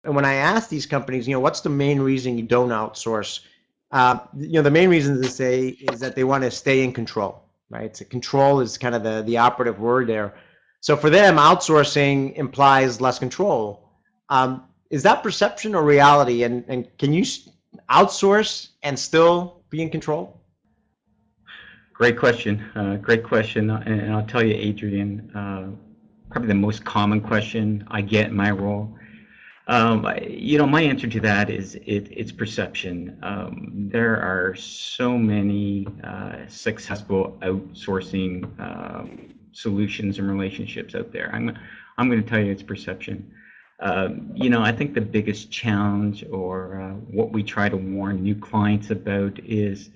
and when I ask these companies, what's the main reason you don't outsource? The main reason they say is that they want to stay in control, right? So control is kind of the operative word there. So for them, outsourcing implies less control. Is that perception or reality? And can you outsource and still be in control? Great question. Great question. And I'll tell you, Adrian, probably the most common question I get in my role. My answer to that is it's perception. There are so many successful outsourcing solutions and relationships out there. I'm going to tell you it's perception. I think the biggest challenge, or what we try to warn new clients about, is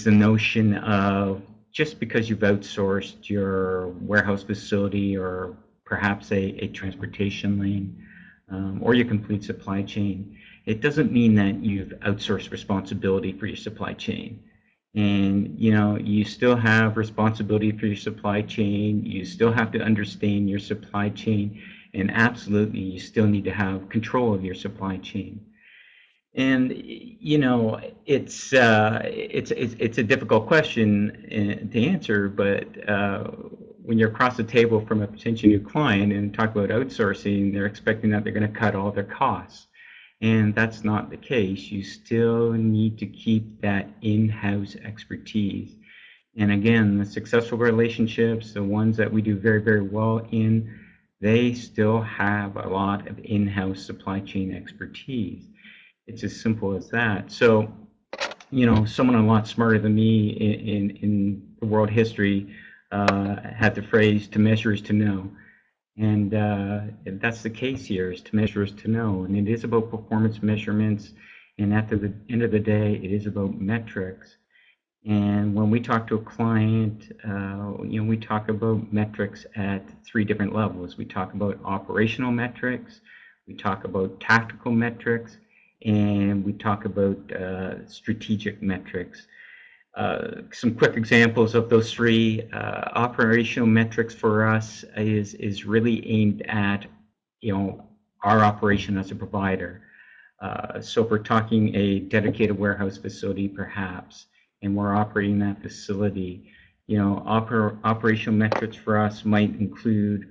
the notion of just because you've outsourced your warehouse facility, or perhaps a transportation lane, or your complete supply chain, it doesn't mean that you've outsourced responsibility for your supply chain. And you still have responsibility for your supply chain. You still have to understand your supply chain, and absolutely you still need to have control of your supply chain. And it's a difficult question to answer, but when you're across the table from a potential new client and talk about outsourcing, they're expecting that they're going to cut all their costs, and that's not the case. You still need to keep that in-house expertise. And again, the successful relationships, the ones that we do very, very well in, they still have a lot of in-house supply chain expertise. It's as simple as that. So, someone a lot smarter than me in the world history had the phrase, "To measure is to know." And that's the case here, is to measure is to know. And it is about performance measurements. And at the end of the day, it is about metrics. And when we talk to a client, we talk about metrics at 3 different levels. We talk about operational metrics, we talk about tactical metrics, and we talk about strategic metrics. Some quick examples of those 3. Operational metrics for us is really aimed at our operation as a provider. So if we're talking a dedicated warehouse facility, perhaps, and we're operating that facility, operational metrics for us might include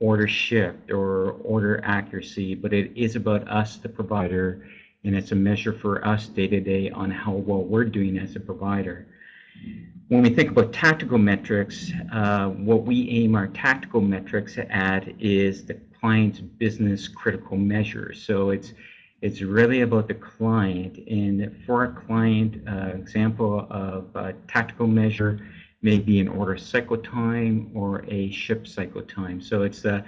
order shipped or order accuracy, but it is about us, the provider, and it's a measure for us day to day on how well we're doing as a provider. When we think about tactical metrics, what we aim our tactical metrics at is the client's business critical measures. So it's really about the client, and for a client, example of a tactical measure may be an order cycle time or a ship cycle time. So it's a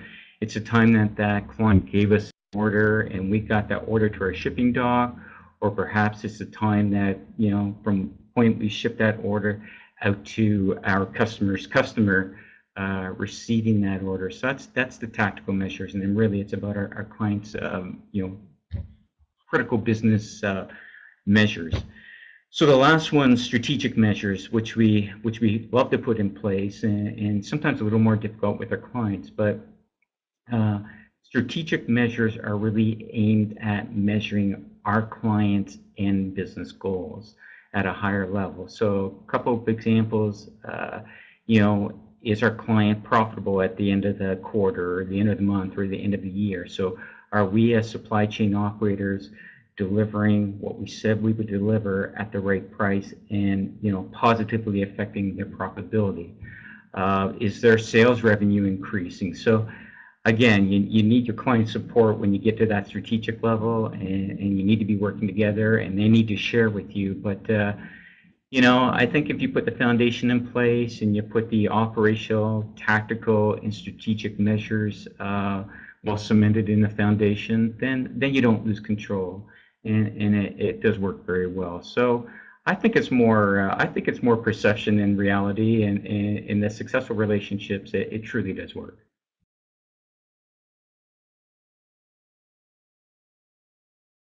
time that client gave us an order and we got that order to our shipping dock, or perhaps it's the time that from the point we ship that order out to our customer's customer receiving that order. So that's the tactical measures, and then really it's about our clients' critical business measures. So the last one, strategic measures, which we love to put in place, and sometimes a little more difficult with our clients, but strategic measures are really aimed at measuring our clients' and business goals at a higher level. So a couple of examples, is our client profitable at the end of the quarter, or the end of the month, or the end of the year? So are we as supply chain operators delivering what we said we would deliver at the right price, and positively affecting their profitability? Is their sales revenue increasing? So again, you need your client support when you get to that strategic level, and you need to be working together, and they need to share with you. But I think if you put the foundation in place and you put the operational, tactical, and strategic measures well cemented in the foundation, then you don't lose control, and it does work very well. So I think it's more perception than reality, and in the successful relationships, it truly does work.